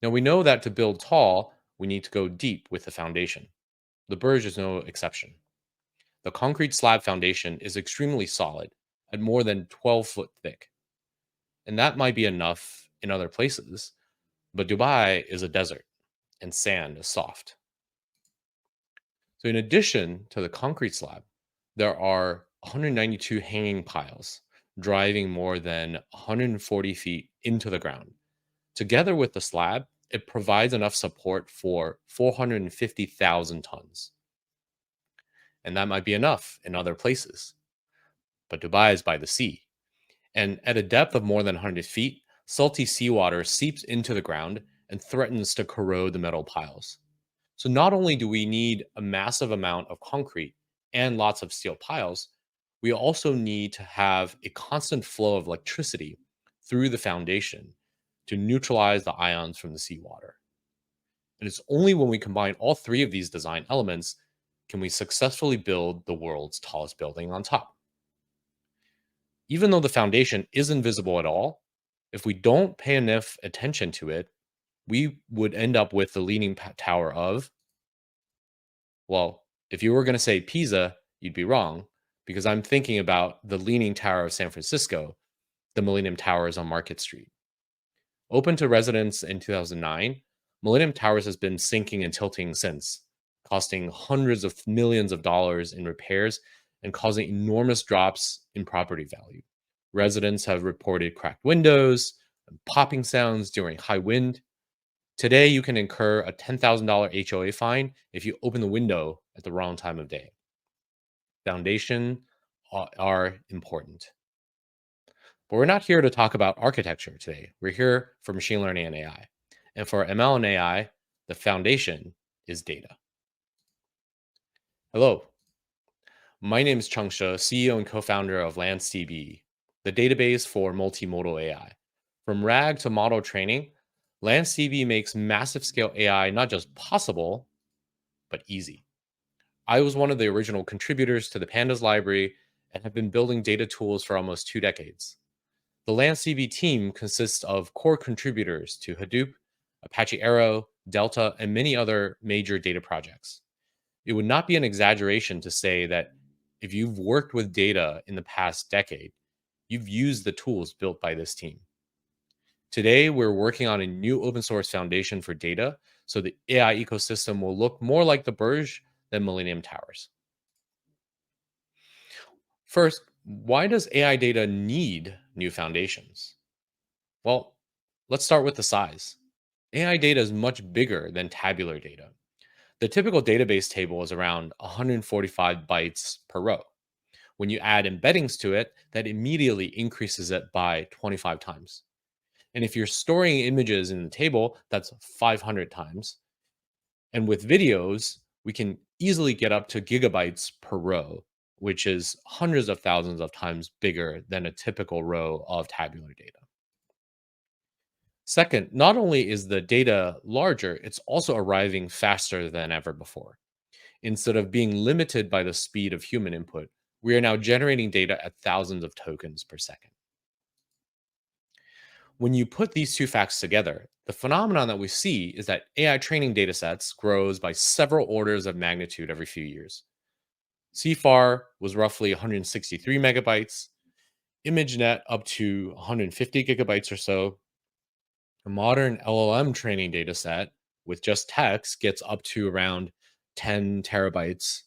Now, we know that to build tall, we need to go deep with the foundation. The Burj is no exception. The concrete slab foundation is extremely solid, at more than 12-foot thick. And that might be enough in other places, but Dubai is a desert and sand is soft. So, in addition to the concrete slab, there are 192 hanging piles driving more than 140 feet into the ground. Together with the slab, it provides enough support for 450,000 tons. And that might be enough in other places. But Dubai is by the sea. And at a depth of more than 100 feet, salty seawater seeps into the ground and threatens to corrode the metal piles. So not only do we need a massive amount of concrete and lots of steel piles, we also need to have a constant flow of electricity through the foundation to neutralize the ions from the seawater. And it's only when we combine all three of these design elements can we successfully build the world's tallest building on top. Even though the foundation isn't visible at all, if we don't pay enough attention to it, we would end up with the leaning tower of, well, if you were going to say Pisa, you'd be wrong, because I'm thinking about the Leaning Tower of San Francisco, the Millennium Towers on Market Street. Open to residents in 2009, Millennium Towers has been sinking and tilting since, costing hundreds of millions of dollars in repairs and causing enormous drops in property value. Residents have reported cracked windows and popping sounds during high wind. Today, you can incur a $10,000 HOA fine if you open the window at the wrong time of day. Foundation are important. But we're not here to talk about architecture today. We're here for machine learning and AI. And for ML and AI, the foundation is data. Hello, my name is Chang She, CEO and co-founder of LanceDB, the database for multimodal AI. From RAG to model training, LanceDB makes massive scale AI not just possible, but easy. I was one of the original contributors to the Pandas library and have been building data tools for almost 2 decades. The LanceDB team consists of core contributors to Hadoop, Apache Arrow, Delta, and many other major data projects. It would not be an exaggeration to say that if you've worked with data in the past decade, you've used the tools built by this team. Today, we're working on a new open source foundation for data, so the AI ecosystem will look more like the Burj than Millennium Towers. First, why does AI data need new foundations? Well, let's start with the size. AI data is much bigger than tabular data. The typical database table is around 145 bytes per row. When you add embeddings to it, that immediately increases it by 25 times. And if you're storing images in the table, that's 500 times. And with videos, we can easily get up to gigabytes per row, which is hundreds of thousands of times bigger than a typical row of tabular data. Second, not only is the data larger, it's also arriving faster than ever before. Instead of being limited by the speed of human input, we are now generating data at thousands of tokens per second. When you put these two facts together, the phenomenon that we see is that AI training datasets grows by several orders of magnitude every few years. CFAR was roughly 163 megabytes, ImageNet up to 150 gigabytes or so. A modern LLM training dataset with just text gets up to around 10 terabytes.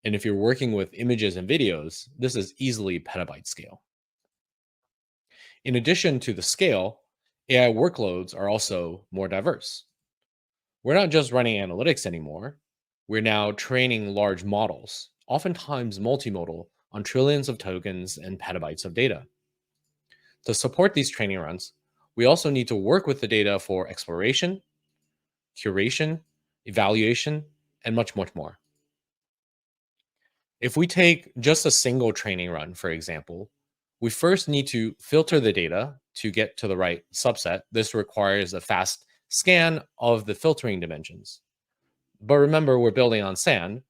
And if you're working with images and videos, this is easily petabyte scale. In addition to the scale, AI workloads are also more diverse. We're not just running analytics anymore. We're now training large models, oftentimes multimodal, on trillions of tokens and petabytes of data. To support these training runs, we also need to work with the data for exploration, curation, evaluation, and much, much more. If we take just a single training run, for example, we first need to filter the data to get to the right subset. This requires a fast scan of the filtering dimensions. But remember, we're building on sand.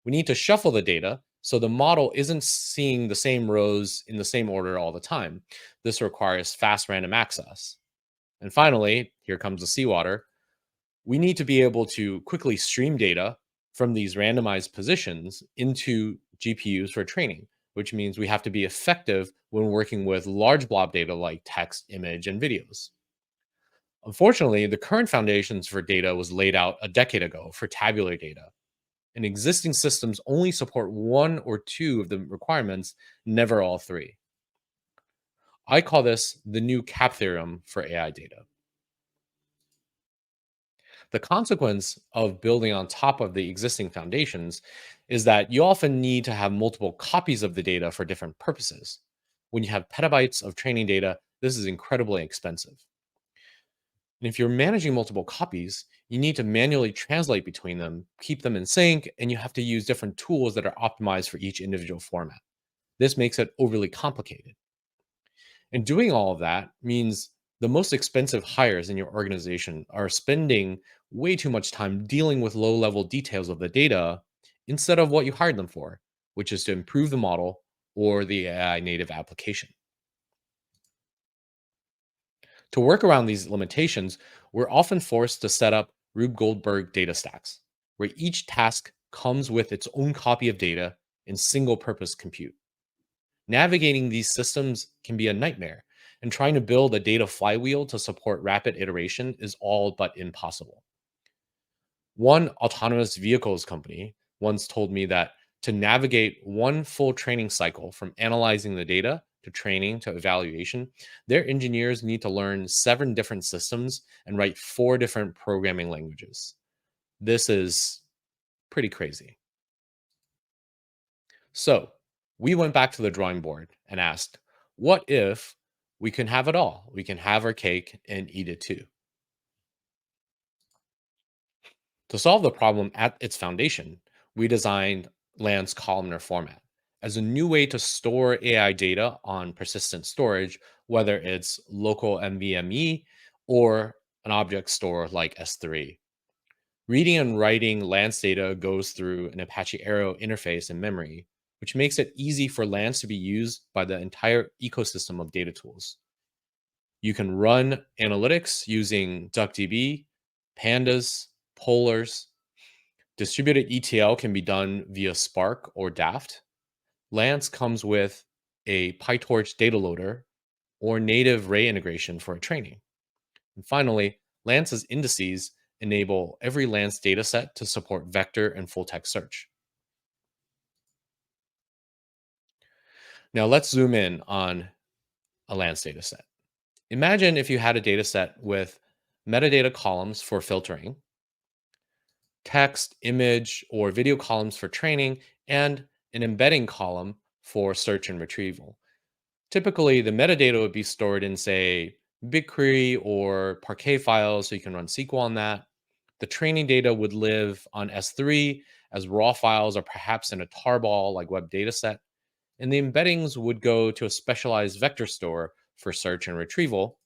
We need to shuffle the data so the model isn't seeing the same rows in the same order all the time. This requires fast random access. And finally, here comes the seawater. We need to be able to quickly stream data from these randomized positions into GPUs for training, which means we have to be effective when working with large blob data like text, image, and videos. Unfortunately, the current foundations for data was laid out a decade ago for tabular data, and existing systems only support one or two of the requirements, never all three. I call this the new cap theorem for AI data. The consequence of building on top of the existing foundations is that you often need to have multiple copies of the data for different purposes. When you have petabytes of training data, this is incredibly expensive. And if you're managing multiple copies, you need to manually translate between them, keep them in sync, and you have to use different tools that are optimized for each individual format. This makes it overly complicated. And doing all of that means the most expensive hires in your organization are spending way too much time dealing with low level details of the data instead of what you hired them for, which is to improve the model or the AI native application. To work around these limitations, we're often forced to set up Rube Goldberg data stacks, where each task comes with its own copy of data in single purpose compute. Navigating these systems can be a nightmare, and trying to build a data flywheel to support rapid iteration is all but impossible. One autonomous vehicles company once told me that to navigate one full training cycle from analyzing the data to training to evaluation, their engineers need to learn 7 different systems and write 4 different programming languages. This is pretty crazy. So we went back to the drawing board and asked, what if we can have it all? We can have our cake and eat it too. To solve the problem at its foundation, we designed Land's columnar format as a new way to store AI data on persistent storage, whether it's local NVMe or an object store like S3. Reading and writing Lance data goes through an Apache Arrow interface in memory, which makes it easy for Lance to be used by the entire ecosystem of data tools. You can run analytics using DuckDB, Pandas, Polars. Distributed ETL can be done via Spark or Daft. Lance comes with a PyTorch data loader or native Ray integration for training. And finally, Lance's indices enable every Lance dataset to support vector and full text search. Now let's zoom in on a Lance dataset. Imagine if you had a dataset with metadata columns for filtering, text, image, or video columns for training, and an embedding column for search and retrieval. Typically, the metadata would be stored in, say, BigQuery or Parquet files, so you can run SQL on that. The training data would live on S3 as raw files or perhaps in a tarball like web dataset. And the embeddings would go to a specialized vector store for search and retrieval.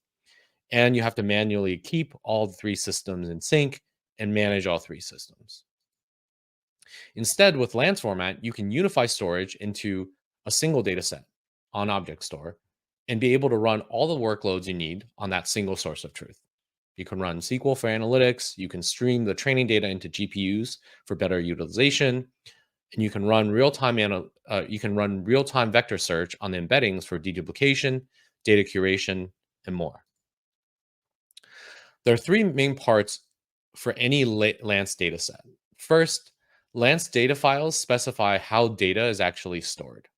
And you have to manually keep all 3 systems in sync and manage all 3 systems. Instead, with Lance format, you can unify storage into a single data set on Object Store and be able to run all the workloads you need on that single source of truth. You can run SQL for analytics, you can stream the training data into GPUs for better utilization, and you can run real-time vector search on the embeddings for deduplication, data curation, and more. There are 3 main parts for any Lance dataset. First, Lance data files specify how data is actually stored.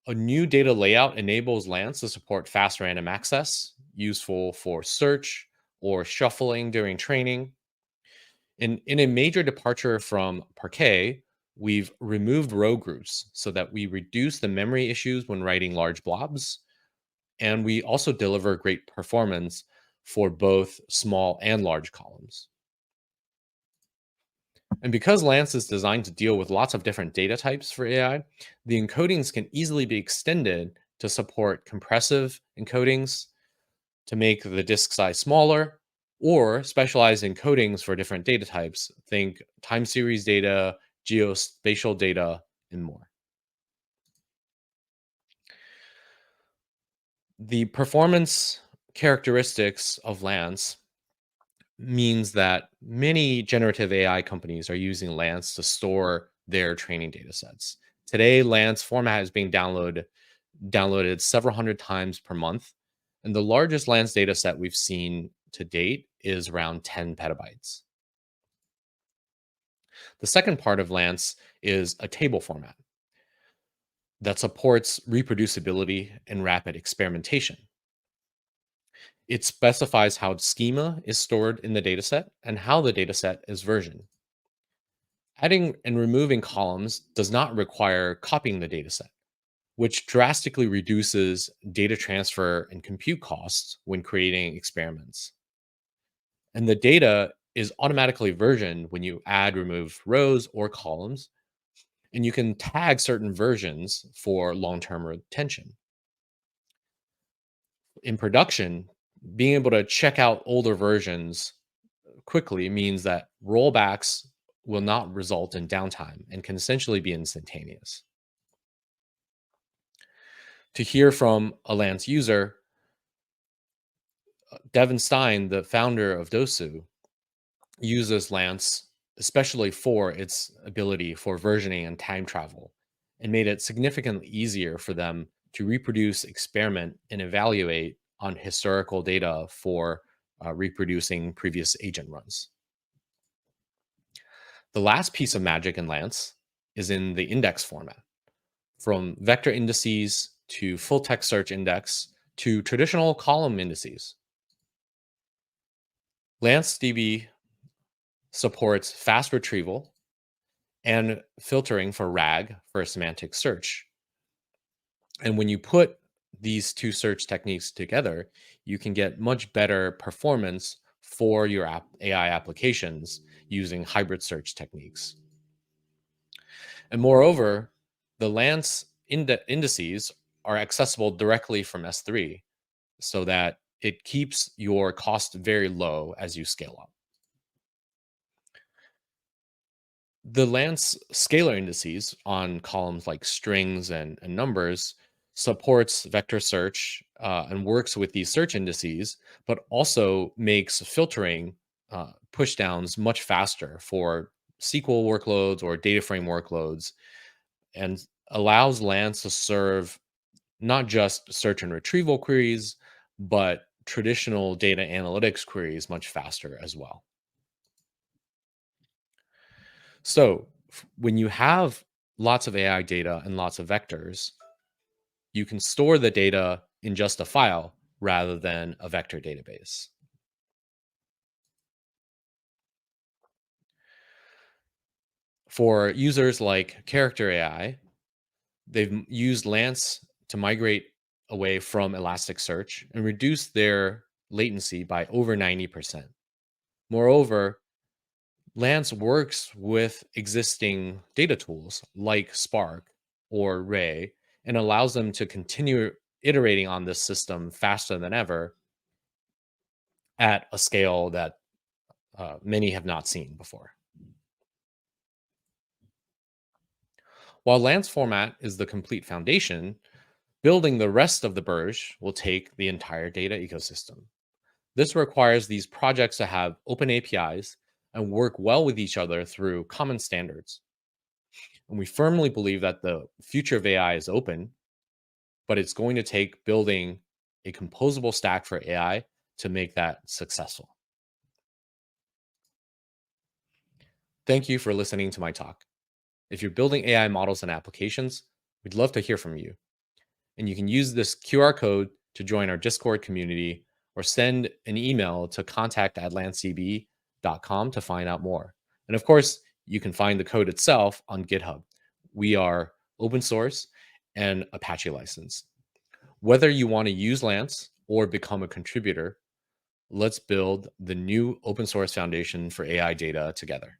A new data layout enables Lance to support fast random access, useful for search or shuffling during training. In a major departure from Parquet, we've removed row groups so that we reduce the memory issues when writing large blobs. And we also deliver great performance for both small and large columns. And because Lance is designed to deal with lots of different data types for AI, the encodings can easily be extended to support compressive encodings to make the disk size smaller, or specialized encodings for different data types. Think time series data, geospatial data, and more. The performance characteristics of Lance means that many generative AI companies are using Lance to store their training data sets. Today, Lance format is being downloaded several hundred times per month, and the largest Lance data set we've seen to date is around 10 petabytes. The second part of Lance is a table format that supports reproducibility and rapid experimentation. It specifies how schema is stored in the dataset and how the dataset is versioned. Adding and removing columns does not require copying the dataset, which drastically reduces data transfer and compute costs when creating experiments. And the data is automatically versioned when you add, remove rows or columns, and you can tag certain versions for long term retention. In production, being able to check out older versions quickly means that rollbacks will not result in downtime and can essentially be instantaneous. To hear from a Lance user, Devin Stein, the founder of Dosu, uses Lance especially for its ability for versioning and time travel, and made it significantly easier for them to reproduce, experiment, and evaluate on historical data for reproducing previous agent runs. The last piece of magic in Lance is in the index format. From vector indices to full text search index to traditional column indices, LanceDB supports fast retrieval and filtering for RAG for semantic search. And when you put these two search techniques together, you can get much better performance for your AI applications using hybrid search techniques. And moreover, the Lance indices are accessible directly from S3 so that it keeps your cost very low as you scale up. The Lance scalar indices on columns like strings and numbers supports vector search and works with these search indices, but also makes filtering pushdowns much faster for SQL workloads or data frame workloads, and allows Lance to serve not just search and retrieval queries, but traditional data analytics queries much faster as well. So when you have lots of AI data and lots of vectors, you can store the data in just a file rather than a vector database. For users like Character AI, they've used Lance to migrate away from Elasticsearch and reduce their latency by over 90%. Moreover, Lance works with existing data tools like Spark or Ray and allows them to continue iterating on this system faster than ever at a scale that many have not seen before. While Lance format is the complete foundation, building the rest of the Burj will take the entire data ecosystem. This requires these projects to have open APIs and work well with each other through common standards. And we firmly believe that the future of AI is open, but it's going to take building a composable stack for AI to make that successful. Thank you for listening to my talk. If you're building AI models and applications, we'd love to hear from you. And you can use this QR code to join our Discord community or send an email to contact@lancedb.com to find out more. And of course, you can find the code itself on GitHub. We are open source and Apache license. Whether you want to use Lance or become a contributor, let's build the new open source foundation for AI data together.